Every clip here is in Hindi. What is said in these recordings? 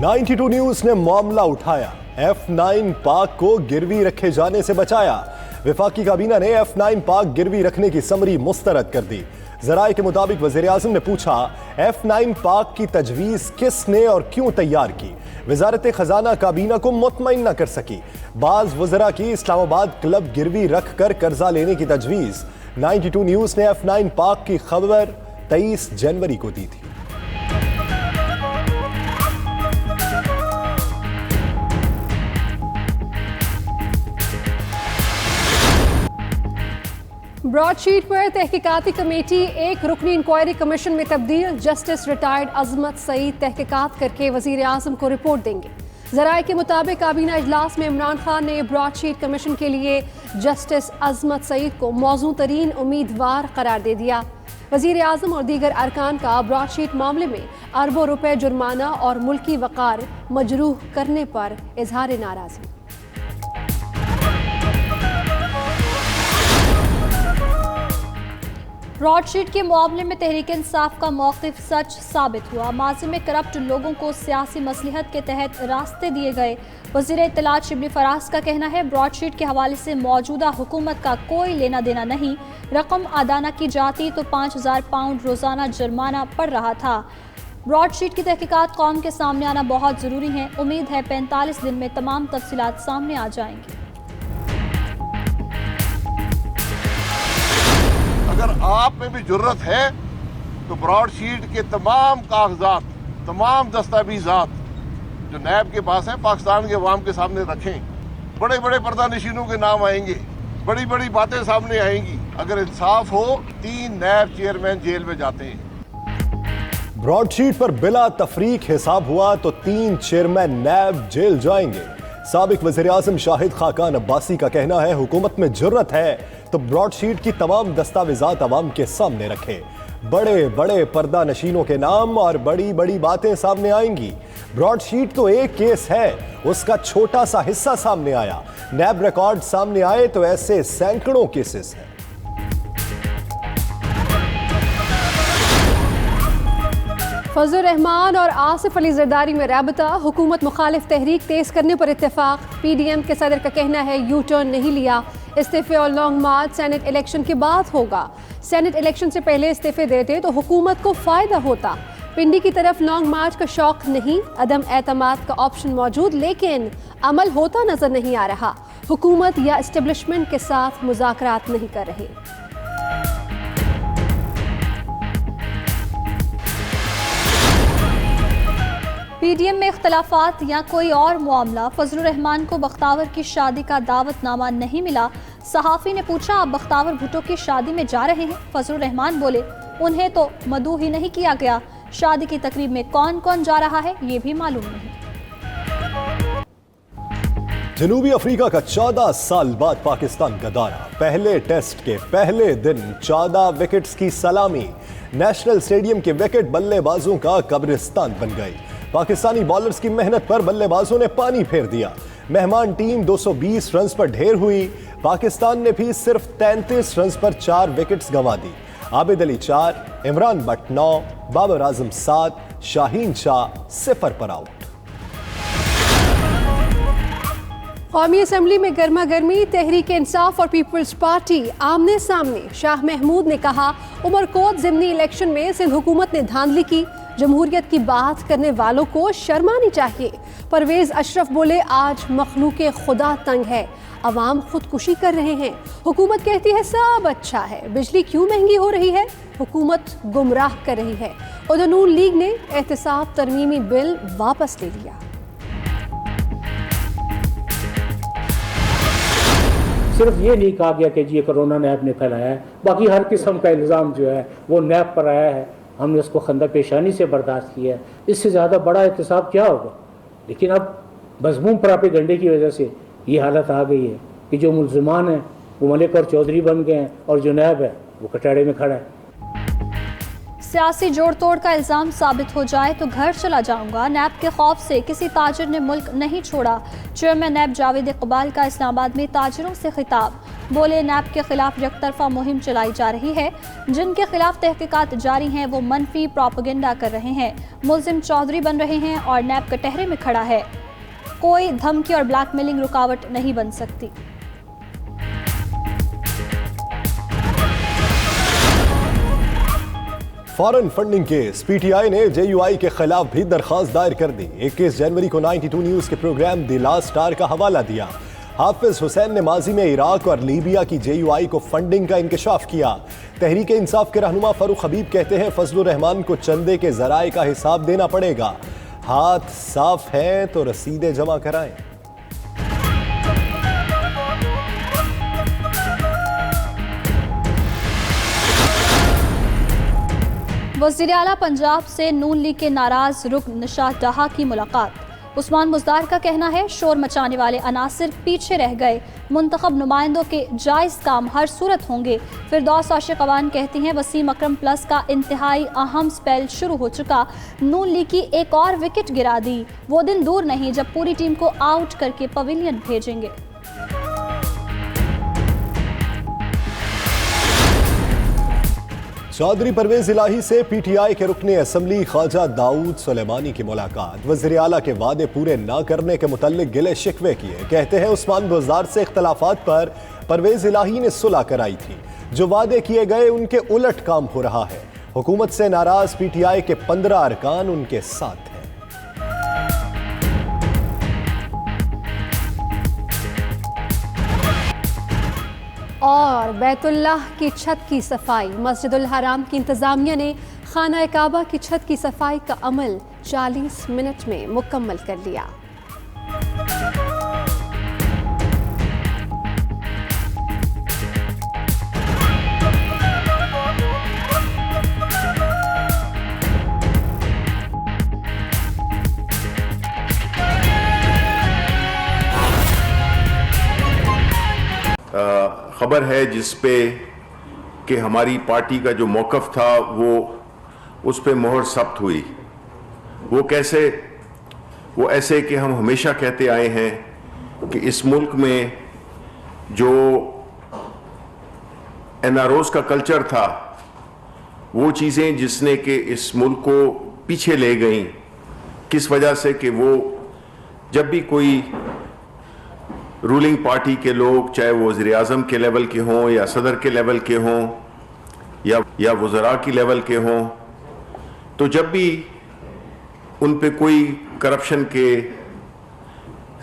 92 न्यूज ने मामला उठाया, F9 पाक को गिरवी रखे जाने से बचाया। वफाकी काबीना ने F9 पाक गिरवी रखने की समरी मुस्तरद कर दी। जराए के मुताबिक वज़ीर-ए-आज़म ने पूछा, F9 पाक की तजवीज़ किसने और क्यों तैयार की? वज़ारत खजाना काबीना को मुतमईन न कर सकी। बाज़ वज़रा की इस्लामाबाद क्लब गिरवी रख कर कर्जा लेने की तजवीज़। 92 न्यूज़ ने F9 पाक की खबर 23 जनवरी को दी थी। ब्रॉडशीट पर तहकीकाती कमेटी एक रुकनी इंक्वायरी कमीशन में तब्दील। जस्टिस रिटायर्ड अजमत सईद तहकीकात करके वज़ीर आज़म को रिपोर्ट देंगे। ज़राए के मुताबिक काबीना इजलास में इमरान खान ने ब्रॉडशीट कमीशन के लिए जस्टिस अजमत सईद को मौजूद तरीन उम्मीदवार करार दे दिया। वज़ीर आज़म और दीगर अरकान का ब्रॉडशीट मामले में अरबों रुपए जुर्माना और मुल्की वक़ार मजरूह करने पर इजहार नाराज़गी। ब्रॉडशीट के मामले में तहरीक इंसाफ का मौक़िफ़ सच साबित हुआ। माज़ी में करप्ट लोगों को सियासी मसलहत के तहत रास्ते दिए गए। वज़ीर इत्तलात शिबली फराज का कहना है, ब्रॉडशीट के हवाले से मौजूदा हुकूमत का कोई लेना देना नहीं। रकम अदा न की जाती तो 5000 पाउंड रोज़ाना जुर्माना पड़ रहा था। ब्रॉडशीट की तहकीकात कौम के सामने आना बहुत ज़रूरी है। उम्मीद है 45 दिन में तमाम तफसीलात सामने आ जाएंगी। अगर आप में भी जुर्रत है तो ब्रॉडशीट के तमाम कागजात, तमाम दस्तावेजात जो नैब के पास हैं, पाकिस्तान के अवाम के सामने रखें। बड़े बड़े पर्दानशीनों के नाम आएंगे, बड़ी बड़ी बातें सामने आएंगी। अगर इंसाफ हो, 3 नैब चेयरमैन जेल में जाते हैं। ब्रॉडशीट पर बिला तफरीक हिसाब हुआ तो 3 चेयरमैन नैब जेल जाएंगे। साबिक वज़ीर-ए-आज़म शाहिद खाकान अब्बासी का कहना है, हुकूमत में जुर्रत है तो ब्रॉडशीट की तमाम दस्तावेजात अवाम के सामने रखे। बड़े बड़े पर्दा नशीनों के नाम और बड़ी बड़ी बातें सामने आएंगी। ब्रॉडशीट तो एक केस है, उसका छोटा सा हिस्सा सामने आया। नैब रिकॉर्ड सामने आए तो ऐसे सैकड़ों केसेस हैं। फजल रहमान और आसिफ अली जरदारी में राबता। हुकूमत मुखालिफ तहरीक तेज करने पर इत्तेफाक। PDM के सदर का कहना है, यू टर्न नहीं लिया। इस्तीफे और लॉन्ग मार्च सेनेट इलेक्शन के बाद होगा। सेनेट इलेक्शन से पहले इस्तीफे देते तो हुकूमत को फायदा होता। पिंडी की तरफ लॉन्ग मार्च का शौक नहीं, अदम एतमाद का ऑप्शन मौजूद, लेकिन अमल होता नजर नहीं आ रहा। हुकूमत या एस्टेब्लिशमेंट के साथ मुज़ाकरात नहीं कर रही। PDM में इख्तलाफात या कोई और मामला। फजलुर रहमान को बख्तावर की शादी का दावतनामा नहीं मिला। सहाफ़ी ने पूछा, आप बख्तावर भुट्टो की शादी में जा रहे हैं? फजलुर रहमान बोले, उन्हें तो मदऊ ही नहीं किया गया। शादी की तकरीब में कौन कौन जा रहा है ये भी मालूम नहीं। जनूबी अफ्रीका का 14 साल बाद पाकिस्तान का दौरा। पहले टेस्ट के पहले दिन 14 विकेट्स की सलामी। नेशनल स्टेडियम के विकेट बल्लेबाजों का कब्रिस्तान बन गई। पाकिस्तानी बॉलर्स की मेहनत पर बल्लेबाजों ने पानी फेर दिया। मेहमान टीम 220 रन पर ढेर हुई। पाकिस्तान ने भी सिर्फ 33 रन पर 4 विकेट्स गंवा दी। आबिद अली 4, इमरान बट 9, बाबर आजम 7, शाहीन शाह 0 पर आउट। कौमी असम्बली में गर्मा गर्मी। तहरीक इंसाफ और पीपल्स पार्टी आमने सामने। शाह महमूद ने कहा, उमरकोट ज़िमनी इलेक्शन में सिंध हुकूमत ने धांधली की। जमहूरियत की बात करने वालों को शर्म आनी चाहिए। परवेज अशरफ बोले, आज मखलूक खुदा तंग है, अवाम खुदकुशी कर रहे हैं। हुकूमत कहती है सब अच्छा है, बिजली क्यों महंगी हो रही है? हुकूमत गुमराह कर रही है। उधर नून लीग ने एहतिसाब तरमीमी बिल वापस ले लिया। सिर्फ ये नहीं कहा गया कि जी ये कोरोना नैब ने फैलाया है, बाकी हर किस्म का इल्ज़ाम जो है वो नैब पर आया है। हमने उसको खंदा पेशानी से बर्दाश्त किया है। इससे ज़्यादा बड़ा एहतिसाब क्या होगा? लेकिन अब मज़मूम प्रोपेगेंडे की वजह से ये हालत आ गई है कि जो मुल्ज़िमान हैं वो मलिक और चौधरी बन गए हैं और जो नैब है वो कटाड़े में खड़ा है। सियासी जोड़ तोड़ का इल्ज़ाम साबित हो जाए तो घर चला जाऊंगा। नैब के खौफ से किसी ताजिर ने मुल्क नहीं छोड़ा। चेयरमैन नैब जावेद इकबाल का इस्लामाबाद में ताजिरों से खिताब। बोले, नैब के खिलाफ यकतरफा मुहिम चलाई जा रही है। जिनके खिलाफ तहकीकात जारी हैं वो मनफी प्रोपेगेंडा कर रहे हैं, मुल्जिम चौधरी बन रहे हैं और नैब कटहरे में खड़ा है। कोई धमकी और ब्लैकमेलिंग रुकावट नहीं बन सकती। फॉरेन फंडिंग केस, पीटीआई ने जेयूआई के खिलाफ भी दरखास्त दायर कर दी। 21 जनवरी को 92 न्यूज के प्रोग्राम द लास्ट स्टार का हवाला दिया। हाफिज हुसैन ने माजी में इराक और लीबिया की जेयूआई को फंडिंग का इंकशाफ किया। तहरीक इंसाफ के रहनुमा फारूक हबीब कहते हैं फजलुर रहमान को चंदे के जराए का हिसाब देना पड़ेगा। हाथ साफ है तो रसीदें जमा कराएं। वज़ीर आला पंजाब से नून लीग के नाराज रुकन निशात डहा की मुलाकात। उस्मान मुज़दार का कहना है शोर मचाने वाले अनासिर पीछे रह गए, मुंतखब नुमाइंदों के जायज़ काम हर सूरत होंगे। फिरदौस आशिक अवान कहती हैं वसीम अकरम प्लस का इंतहाई अहम स्पेल शुरू हो चुका। नून लीग की एक और विकेट गिरा दी। वो दिन दूर नहीं जब पूरी टीम को आउट करके पवेलियन भेजेंगे। चौधरी परवेज इलाही से पीटीआई के रुकने असम्बली ख्वाजा दाऊद सुलेमानी की मुलाकात। वज़ीर आला के वादे पूरे न करने के मुताल्लिक गिले शिकवे किए। कहते हैं उस्मान बुज़दार से इख्तलाफात पर परवेज इलाही ने सुलह कराई थी। जो वादे किए गए उनके उलट काम हो रहा है। हुकूमत से नाराज पीटीआई के 15 अरकान उनके साथ हैं। और बैतुल्लाह की छत की सफाई। मस्जिदुल हराम की इंतज़ामिया ने खाना काबा की छत की सफाई का अमल 40 मिनट में मुकम्मल कर लिया। खबर है जिस पे कि हमारी पार्टी का जो मौक़िफ़ था वो उस पे मोहर सख्त हुई। वो कैसे? वो ऐसे कि हम हमेशा कहते आए हैं कि इस मुल्क में जो एनआरओज का कल्चर था वो चीज़ें जिसने कि इस मुल्क को पीछे ले गईं, किस वजह से कि वो जब भी कोई रूलिंग पार्टी के लोग, चाहे वो वज़ीर आज़म के लेवल के हों या सदर के लेवल के हों या वज़रा की लेवल के हों, तो जब भी उन पे कोई करप्शन के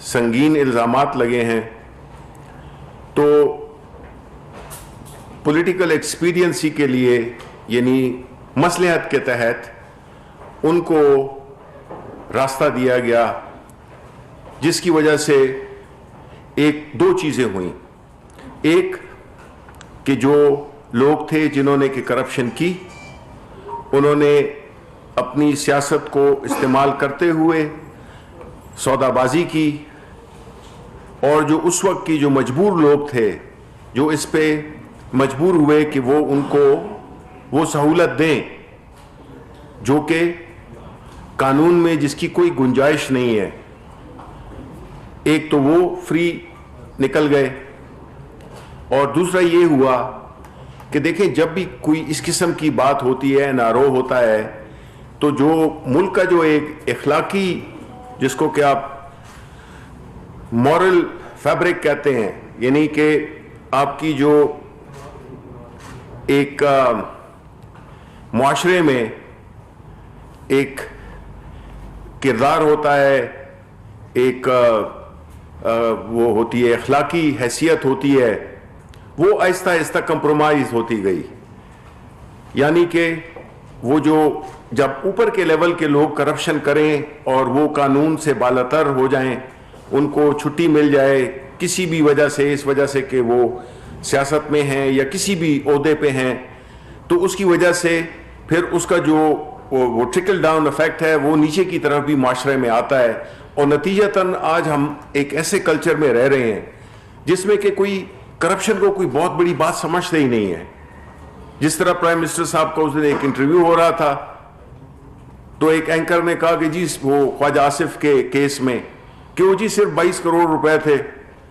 संगीन इल्ज़ामात लगे हैं तो पॉलिटिकल एक्सपीडियंसी के लिए यानी मसलहत के तहत उनको रास्ता दिया गया, जिसकी वजह से दो चीज़ें हुई। एक कि जो लोग थे जिन्होंने कि करप्शन की, उन्होंने अपनी सियासत को इस्तेमाल करते हुए सौदाबाजी की, और जो उस वक्त की जो मजबूर लोग थे जो इस पे मजबूर हुए कि वो उनको वो सहूलत दें जो कि कानून में जिसकी कोई गुंजाइश नहीं है, एक तो वो फ्री निकल गए। और दूसरा ये हुआ कि देखें जब भी कोई इस किस्म की बात होती है, एनआरओ होता है, तो जो मुल्क का जो एक इखलाकी जिसको कि आप मॉरल फैब्रिक कहते हैं, यानी कि आपकी जो एक मुआशरे में एक किरदार होता है, एक वो होती है अखलाकी हैसियत होती है, वो आहिस्ता आहिस्ता कंप्रोमाइज होती गई। यानी कि वो जो जब ऊपर के लेवल के लोग करप्शन करें और वो कानून से बालातर हो जाएं, उनको छुट्टी मिल जाए किसी भी वजह से, इस वजह से कि वो सियासत में हैं या किसी भी ओहदे पे हैं, तो उसकी वजह से फिर उसका जो वो ट्रिकल डाउन इफेक्ट है वो नीचे की तरफ भी माशरे में आता है। और नतीजतन आज हम एक ऐसे कल्चर में रह रहे हैं जिसमें कि कोई करप्शन को कोई बहुत बड़ी बात समझते ही नहीं है। जिस तरह प्राइम मिनिस्टर साहब का उस दिन एक इंटरव्यू हो रहा था, तो एक एंकर ने कहा कि जी वो ख्वाजा आसिफ के केस में कि वो जी सिर्फ 22 करोड़ रुपए थे,